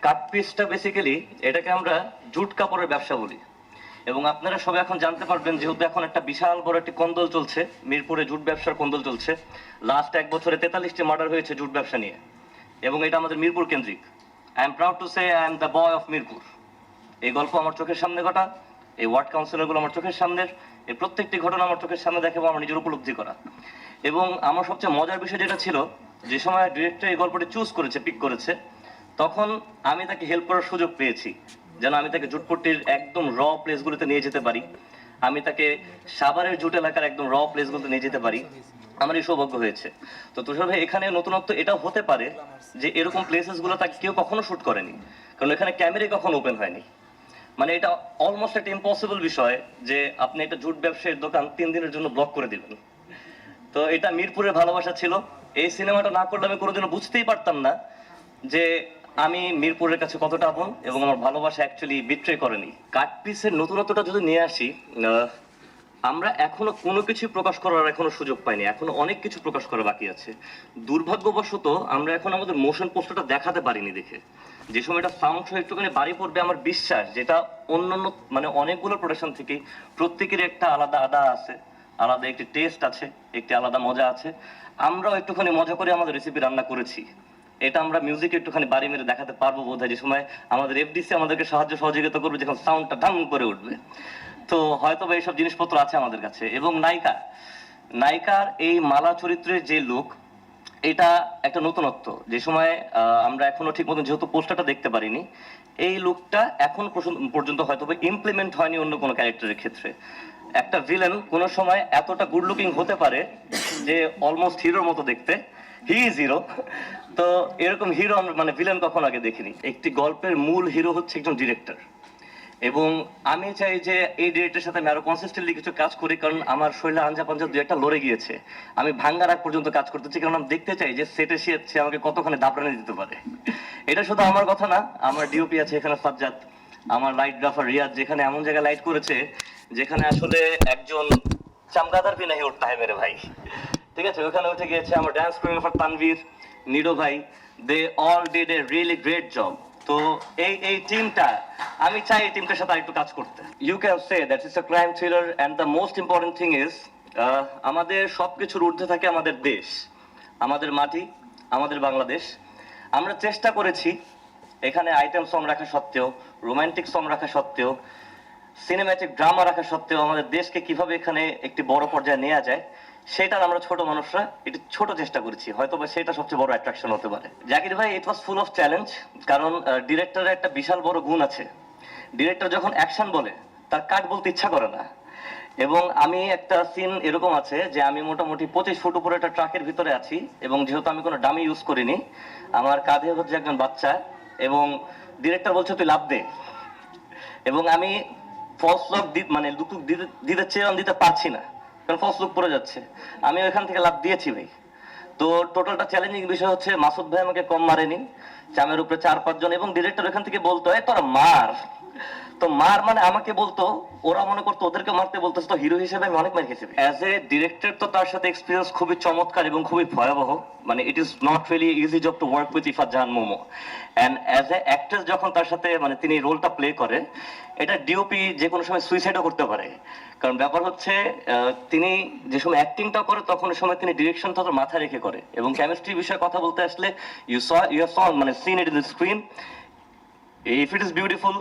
কাট পিসটা বেসিক্যালি এটাকে আমরা জুট কাপড়ের ব্যবসা বলি। এবং আপনারা সবাই এখন জানতে পারবেন, যেহেতু এখন একটা বিশাল বড় একটি কোন্দল চলছে, মিরপুরে জুট ব্যবসার কোন্দল চলছে। লাস্ট এক বছরে 43টি মার্ডার হয়েছে জুট ব্যবসা নিয়ে, এবং এটা আমাদের মিরপুর কেন্দ্রিক। I am proud to say I am the boy of Mirpur. এই গল্প আমার চোখের সামনে ঘটা, এই ওয়ার্ড কাউন্সিলরগুলো আমার চোখের সামনের, এই প্রত্যেকটি ঘটনা আমার চোখের সামনে দেখে আমার নিজের উপলব্ধি করা। এবং আমার সবচেয়ে মজার বিষয় যেটা ছিল, যে সময় ডিরেক্টর এই গল্পটি চুজ করেছে, পিক করেছে, তখন আমি তাকে হেল্প করার সুযোগ পেয়েছি, যেন আমি তাকে জুটপট্টির একদম র প্লেসগুলোতে নিয়ে যেতে পারি, আমি তাকে সাভারের জুট এলাকার একদম র প্লেসগুলোতে নিয়ে যেতে পারি। আমার এই সৌভাগ্য হয়েছে। তো তুষার ভাই, এখানে নতুনত্ব এটাও হতে পারে যে এরকম প্লেসেস গুলো তাকে কেউ কখনো শুট করেনি, কারণ এখানে ক্যামেরাই কখনো ওপেন হয়নি। মানে এটা অলমোস্ট একটা ইম্পসিবল বিষয় যে আপনি একটা জুট ব্যবসায়ীর দোকান 3 দিনের জন্য ব্লক করে দিবেন। তো এটা মিরপুরের ভালোবাসা ছিল। এই সিনেমাটা না করলে আমি কোনোদিনও বুঝতেই পারতাম না যে আমি মিরপুরের কাছে কতটা আপন, এবং আমার ভালোবাসা অ্যাকচুয়ালি বিট্রে করেনি। কাট পিসের নতুনত্বটা যদি নিয়ে আসি, আমরা এখনো কোনো কিছু প্রকাশ করার এখনো সুযোগ পাইনি, এখনো অনেক কিছু প্রকাশ করা বাকি আছে। দুর্ভাগ্যবশত আমরা এখন আমাদের মোশন পোস্টারটা দেখাতে পারিনি দেখে। যে সময় এটা সাউন্ড সহ একটুখানি বাড়ি পড়বে, আমার বিশ্বাস যেটা অন্যান্য মানে অনেকগুলো প্রোডাকশন থেকে প্রত্যেকের একটা আলাদা আদা আছে, আলাদা একটি টেস্ট আছে, একটি আলাদা মজা আছে। আমরাও একটুখানি মজা করে আমাদের রেসিপি রান্না করেছি। এটা আমরা মিউজিক একটুখানি বাড়ি মেরে দেখাতে পারবো বোধহয়, যে সময় আমাদের এফডিসি আমাদেরকে সাহায্য সহযোগিতা করবে, যখন সাউন্ডটা ঢাম করে উঠবে। তো হয়তো বা এইসব জিনিসপত্র আছে আমাদের কাছে। এবং নায়িকার এই মালা চরিত্রের যে লুক, এটা একটা নতুনত্ব। যে সময় আমরা এখনো ঠিক মতো যেহেতু পোস্টারটা দেখতে পারিনি, এই লুকটা এখন পর্যন্ত হয়তো ইমপ্লিমেন্ট হয়নি অন্য কোনো ক্যারেক্টারের ক্ষেত্রে। একটা ভিলেন কোনো সময় এতটা গুড লুকিং হতে পারে যে অলমোস্ট হিরোর মতো দেখতে, হি ইজ হিরো। তো এরকম হিরো মানে ভিলেন কখনো আগে দেখিনি। একটি গল্পের মূল হিরো হচ্ছে একজন ডিরেক্টর, এবং আমি চাই যে এই ডিরেক্টরের সাথে আমি আরো কনসিস্টেন্টলি কিছু কাজ করি, কারণ আমার শরীরে আঞ্জা পাঞ্জা দু একটা লড়ে গিয়েছে। আমি ভাঙ্গার আগ পর্যন্ত কাজ করতে চাই, কারণ আমি দেখতে চাই যে সেটে সে আমাকে কতখানি দাপড়ানি দিতে পারে। এটা শুধু আমার কথা না, আমার ডিওপি আছে এখানে সাজ্জাদ, আমার লাইট গ্রাফার রিয়াদ, যেখানে এমন জায়গায় লাইট করেছে যেখানে আসলে একজন চামগাদার বিনাহি উঠতে হয় মেরে ভাই। ঠিক আছে, ওখানে উঠে গিয়েছে আমার ড্যান্স কোরিওগ্রাফার তানভীর, নিডো ভাই, they all did a really great job. তো এই টিমটা, আমি চাই এই টিমটার সাথে আরেকটু কাজ করতে। You can say that is a crime thriller, and the most important thing is আমাদের সবকিছুর ঊর্ধ্বে থাকে আমাদের দেশ, আমাদের মাটি, আমাদের বাংলাদেশ। আমরা চেষ্টা করেছি এখানে আইটেম সং রাখা সত্ত্বেও, রোমান্টিক সং রাখা সত্ত্বেও, সিনেম্যাটিক ড্রামা রাখা সত্ত্বেও আমাদের দেশকে কিভাবে এখানে একটি বড় পর্যায়ে নেওয়া যায়, সেটা আমরা ছোট মানুষরা একটু ছোট চেষ্টা করেছি। হয়তো বা সেটা সবচেয়ে বড় অ্যাট্রাকশন হতে পারে। জাকির ভাই, ইট ওয়াজ ফুল অফ চ্যালেঞ্জ, কারণ ডিরেক্টরের একটা বিশাল বড় গুণ আছে। ডিরেক্টর যখন অ্যাকশন বলে, তার কাট বলতে ইচ্ছা করে না। এবং আমি একটা সিন এরকম আছে যে আমি মোটামুটি 25 ফুট উপরে একটা ট্রাকের ভিতরে আছি, এবং যেহেতু আমি কোনো ডামি ইউজ করিনি, আমার কাঁধে হচ্ছে একজন বাচ্চা, এবং ডিরেক্টর বলছে তুই লাফ দে, এবং আমি ফলস লক মানে লুক দিতে চেয়ে দিতে পারছি না, কারণ ফলস লুক পড়ে যাচ্ছে। আমি ওইখান থেকে লাফ দিয়েছি ভাই। তো টোটালটা চ্যালেঞ্জিং বিষয় হচ্ছে মাসুদ ভাই আমাকে কম মারেনি, চামের উপরে 4-5 জন, এবং ডিরেক্টর এখান থেকে বলতো এই তোরা মার। তো মার মানে আমাকে বলতো, ওরা মনে করতো ওদেরকে মারতে বলতেছে, তো হিরো হিসেবে আমি অনেক মার খেয়েছি। অ্যাজ এ ডিরেক্টর তো তার সাথে এক্সপিরিয়েন্স খুবই চমৎকার এবং খুবই ভয়াবহ। মানে it is not really easy job to work with Ifat Jahan momo. And as a actress যখন তার সাথে মানে তিনি রোলটা প্লে করে, এটা ডিওপি যে কোনো সময় সুইসাইডও করতে পারে। কারণ ব্যাপার হচ্ছে তিনি যে সময় অ্যাক্টিংটা করে, তখন ওই সময় তিনি ডিরেকশনটা তো মাথায় রেখে করে। এবং কেমিস্ট্রি বিষয়ে কথা বলতে আসলে ইউ হ্যাভ মানে scene it in the screen. If it is beautiful,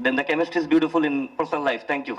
then the chemistry is beautiful in personal life. Thank you.